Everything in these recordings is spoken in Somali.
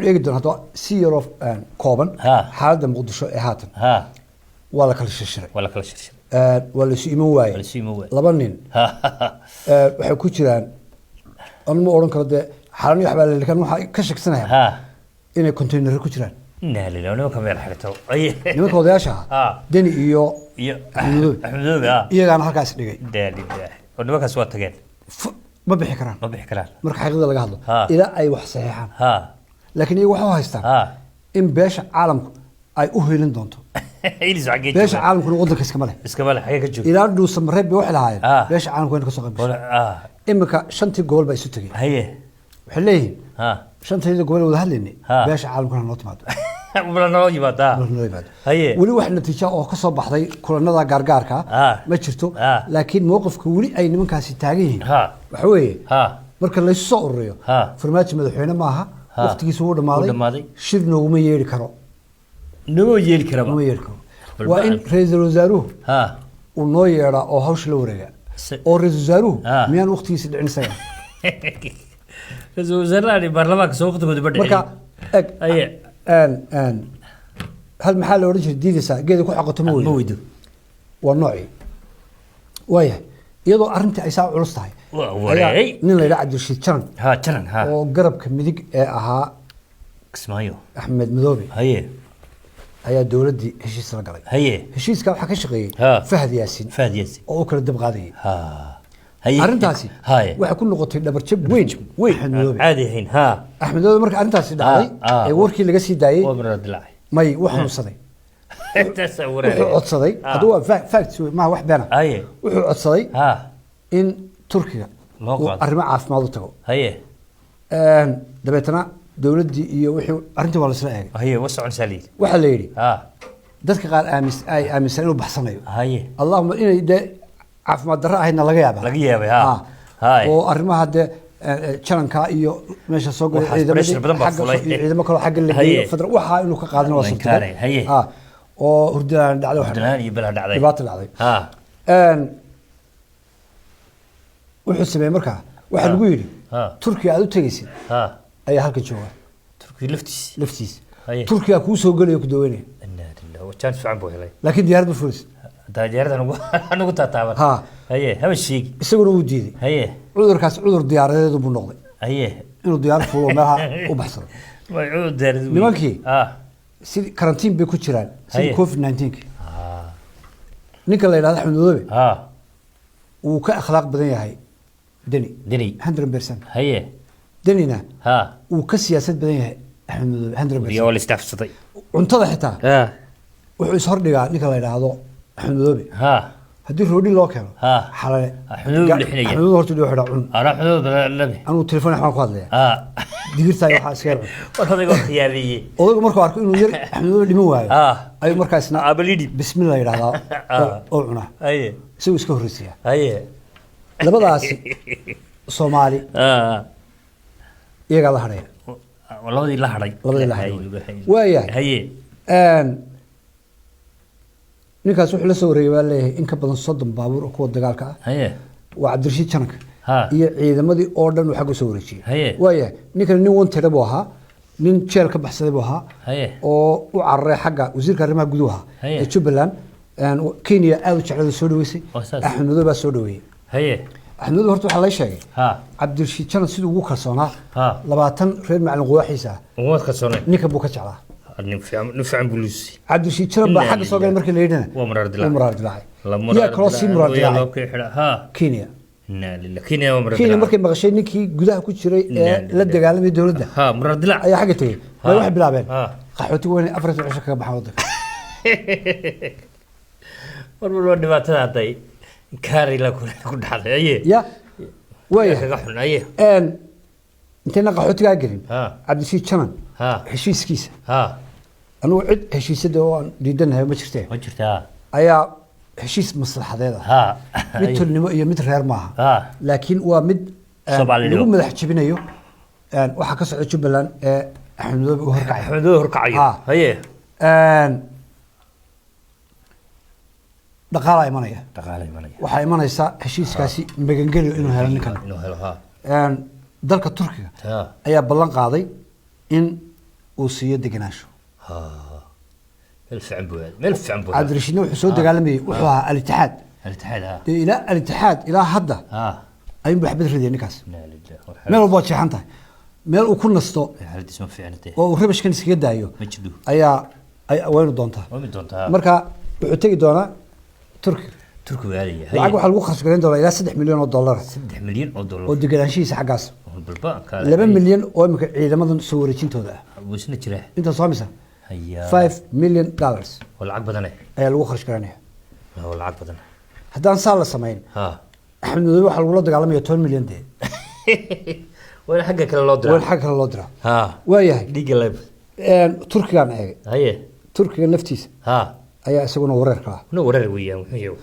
eegi doon hadda siyar of kooban xaaladda muqdisho ee haatan waa la kala shirshiray waa la isu iman waayey laba nin waxay ku jiraan aan ma oran karo dee xaaladii waxbaa la leeyahay waxa ka shaqsanaya inay container ku jiraan nimanka odayaasha deni iyo axmedow iyagaana halkaas dhigay nimankaas waa tageen ma bixi karaan marka xaqiiqada laga hadlo ilaa ay wax saxiixaan laakiin iyagu waxay haystaan in beesha caalamku ay u helin doonto beesha caalamkuna waddanka iskama leh ilaa dhuusa mareeb bay waxay lahaayeen beesha caalamku inay ka soo qaybgasho iminka shantii gobol baa isu tegey waxay leeyihiin shantii gobol wada hadlaynay beesha caalamkuna noo timaado weli wax natiijo oo ka soo baxday kulanada gaargaarka ma jirto laakiin mowqifka weli ay nimankaasi taagan yihiin waxa weeye marka la isu soo ururiyo farmaajo madaxweyne maaha waqtigiisa wuu dhamaaday shir nooguma yeeri karo waa in ra-iisul wasaaruhu uu noo yeedhaa oo hawsha la wareega oo ra-iisul wasaaruhu miyaan waqtigiisa dhicin isaga ra-iisul wasaaraha baarlamaanka soo waqtigooda ba dhicin marka hal maxaa la odhan jiray diidaysaa geeda ku xaqato ma weydo waa noocii waayahay iyadoo arrintii ay saa culus tahay nin la yidhaha cabdirashiid janan oo garabka midig ee ahaa kismaayo axmed madoobe ayaa dowladdii heshiis la galay heshiiska waxaa ka shaqeeyey fahad yaasiin oo u kala dab qaadayay arrintaasi waxay ku noqotay dhabarjab weyn axmed madoobe marka arrintaasi dhacday ee warkii laga sii daayey may wax xanuunsaday wuxuu codsaday hadduu waa fact maaha wax beena wuxuu codsaday in turkiga uu arrimo caafimaad u tago dabeetana dowladdii iyo wixii arrintii waa la isla eegay waxaa la yidhi dadka qaar ay aaminsan inuu baxsanayo allahuma inay dee caafimaad darro ahaydna laga yaabay oo arrimaha dee jalanka iyo meesha soo galay ciidamo kaloo xagga la geeyo fadra waxa inuu ka qaadan waa suurtagal oo hurdaan dhacday dhibaato dhacday wuxuu sameeyey markaa waxaa lagu yidhi turkiga aad u tegaysid ayaa halkan jooga laftiis turkiga kuu soo gelaya ku daweynaya laakiin diyaarad ma fulaysid isaguna wuu diiday cudurkaas cudur diyaaradeed buu noqday inuu diyaarad fulo meelaha u baxsado nimankii sidii karantiin bay ku jiraan sidii covid-19 ninka la yidhahdo axmed madoobe wuu ka akhlaaq badan yahay deni 100% denina wuu ka siyaasad badan yahay axmed madoobe 100% cuntada xitaa wuxuu is hordhigaa ninka la yidhaahdo axmed madoobe haddii roodhi loo keeno xalale axmed horta dhuu xidha cun anuu telefoon waxbaan ku hadlaya digirtaa waxaa iska yar odaygu markuu arko inuu yar axmed madoobe dhiman waayo ayuu markaasna bismillah yidhahdaa oo cunaa isagoo iska horreysiyaa labadaasi soomaali iyagaa la hadhaya labadii la hadhay waayahay ninkaas wuxuu la soo wareegay baa leeyahay in ka badan 30 baabuur oo kuwa dagaalka ah waa cabdirashiid jananka iyo ciidamadii oo dhan uu xag u soo wareejiyay waayahay ninkan nin wanted buu ahaa nin jeel ka baxsaday buu ahaa oo u cararay xagga wasiirka arrimaha gudaha ee Jubbaland Kenya aad u jeclada soo dhaweysay axmed madoobe baa soo dhaweeyay axmed madoobe horta waxaa la sheegay cabdirashiid janan siduu ugu kalsoonaa 20 reer macallin quwaaxiisa ninka buu ka jeclaa نفعم بلوسي عبد الشيء ترى بحق صوغ المركز اللي هنا ومرار دلاعي يا كروسي مرار دلاعي كينيا كينيا ومرار كينيا مركز مغشي نيكي غداها ku jiray la dagaalamay dawladda مرار دلاعي ayaa xaga tagay way wax bilaabeen qaxooti weyn afar cisho kaga baxay wadanka warwar dhibaatada haday kaari la ku dhacday ya way kaga xun aye intayna qaxootiga gelin cabdi الشيء janan heshiiskiisa anuu cid heshiisada oo aan diidanahay ma jirtaa ayaa heshiis maslaxadeed mid tolnimo iyo mid reer maaha laakiin waa mid lagu madax jabinayo waxa ka socda Jubbaland ee axmed madoobe horkacayo dhaqaale imanaya waxa imanaysa heshiiskaasi magangeliyo inuu helo ninkan dalka Turkiga ayaa ballan qaaday in وصيه دقناشو الف عنبوه ملف عنبوه عبد الرشيد نوح سو دغالمي وحوها الاتحاد الاتحاد الى الاتحاد الى هدا اي بحبد ردي نكاس لا لا meel walba jeexantahay meel uu ku nasto haldi soo fiicnatay oo ribashkan iskaga daayo ma jido ay waynu doontaa marka wuxuu tagi doonaa turki waaliya lacag waxa lagu kharash gareyn doonaa ilaa 3 milyan oo dollar 3 milyan oo dollar oo deganaanshiisa xagaas balba 2 milyan oo imika ciidamadan soo wareejintooda wisna jira inta soo misa haya $5 million oo lacag badan ayaa lagu kharash gareynaya oo lacag badan haddaan saa la sameyn axmed madow waxa lagu la dagaalamaya 10 milyan de وين حقك كلا لو درا وين حقك كلا لو درا waayahay dhiga lab turkigan eegay haye turkiga naftiisa ayaa isaguna wareer kala wareer weeyaan wuxuu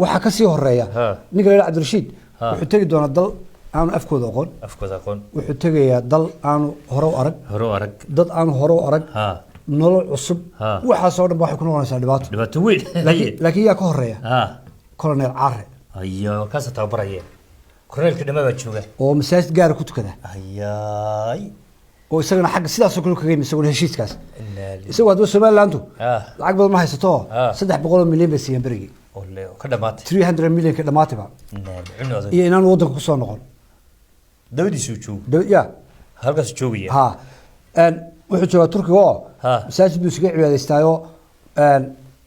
waxa ka sii horeeya ninka Abd Rashid wuxuu tagi doonaa dal aan afkooda aqoon wuxuu tagayaa dal aan hore u arag dad aan hore u arag nolol cusub waxa soo dhan waxay ku noqonaysaa dhibaato weyn laakiin yaa ka horeeya colonel Arre ayo ka soo tababaraya korneelka dhamada jooga oo masaajid gaar ku tukada ayay oo isagana xaq sidaas oo kale ka geeyay isaguna heshiiskaas isagoo hadba Soomaaliland lacag badan ma haysato 300 milyan bay siiyeen berigi oo ka dhamaatay 300 milyan ka dhamaatay ba iyo inaan wadanka ku soo noqon dawdiisu joog ya halkaas joogaya wuxuu joogaa Turkiga oo masaajid buu isaga cibaadaystaayo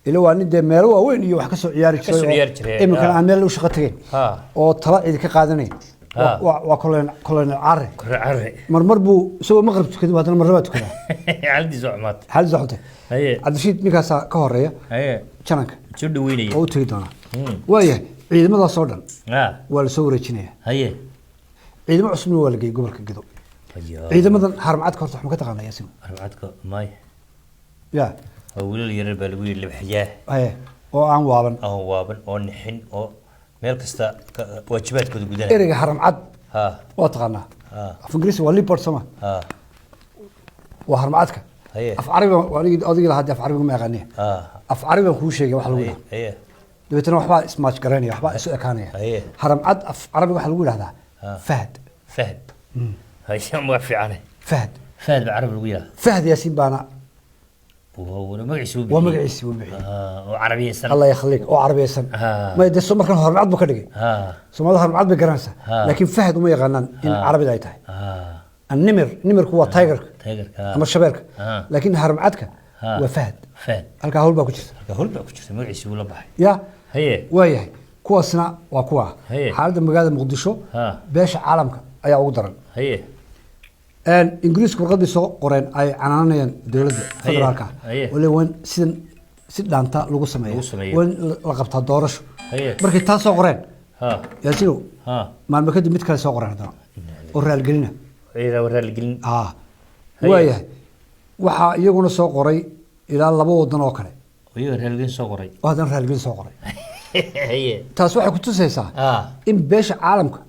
ila waa nin de meel waaweyn iyo wax ka soo ciyaari jiray imika aan meel u shaqo tageen oo tala cid ka qaadanay waa colonel Arre marmar buu soo maqrib tukada hadana mar labaad tukada haldiisu xumaad haye Abd Rashid ninkaas ka horeeya jananka soo dhaweynaya oo tagi doona waayahay ciidamadaas oo dhan waa la soo wareejinaya haye ciidamo cusub waa la geeyay gobolka Gedo ciidamadan harmacadka horta wax ma ka taqaanaa yaasiin harmacadka maay ya wiilal yar baa lagu yiri libxiyaa oo aan waaban oo nixin oo meel kasta waajibaadkooda gudanaya ereyga harmacad waa taqaanaa af Ingiriisi waa report sama waa harmacadka af Carabi waa adiga la hadda af Carabi ma yaqaaniin af Carabi ku sheegay wax lagu yiraahdo dabeetana waxba ismaaj garanaya waxba isu ekaanaya harmacad af Carabi wax lagu yiraahdaa fahd هاي ما في عنه فهد بعربي وياه فهد ياسين بانا ومقعيس وعربي سنة الله يخليك وعربي سنة ما يدري سمر كان هرم عض بكرجي سمر هرم عض بجرانسة لكن فهد وما يغنن إن عربي ده يتاي النمر هو تايجر أما الشبارك لكن هرم عضك وفهد الكهول باكوتشر مقعيس ولا بحي يا هي وياه كوسنا وكوا حالة مقادة مقدشو باش عالمك أي أقدرن هي إنجليز كورقدي سو قرين أي عنانيا دولة فدرالكا ولا وين سيدانتا لوجو سماية وين لقبتها دورش مركي تان سو قرين ياسينو ما المكدي متكل سو قرين هذا ورال جلنا ورال جلنا وياه waxa iyaguna soo qoray ilaa 2 wadan oo kale raalgin soo qoray wadan raalgin soo qoray taas waxay ku tusaysaa in beesha caalamka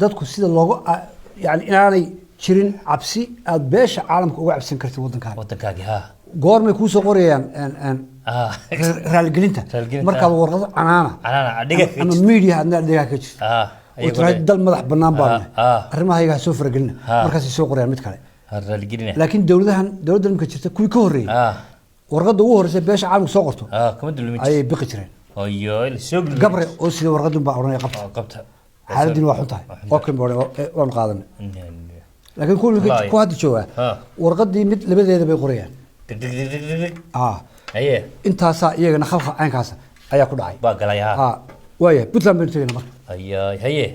dadku sida loogu yani inaanay jirin cabsi aad beesha caalamka uga cabsan kartid wadankaaga goormay ku soo qorayaan raalgelinta markaad warqado canaana ama media adna dhiga ka jirto oo tiraahdo dal madax banaan baan arrimahayga soo faragelina markaas ay soo qorayaan mid kale laakiin dawladda imka jirta kuwii ka horeeyay warqada ugu horeysay beesha caalamka soo qorto ay biqi jireen gabre oo sida warqadun baa oranay qabta xaaladina waa xuntahay oo kan waan qaadan laakiin ku hadda jooga warqadii mid labadeeda bay qorayaan intaasa iyagana khalqa caynkaas ayaa ku dhacay baa galay waaye Puntland baan tagaynaa marka haye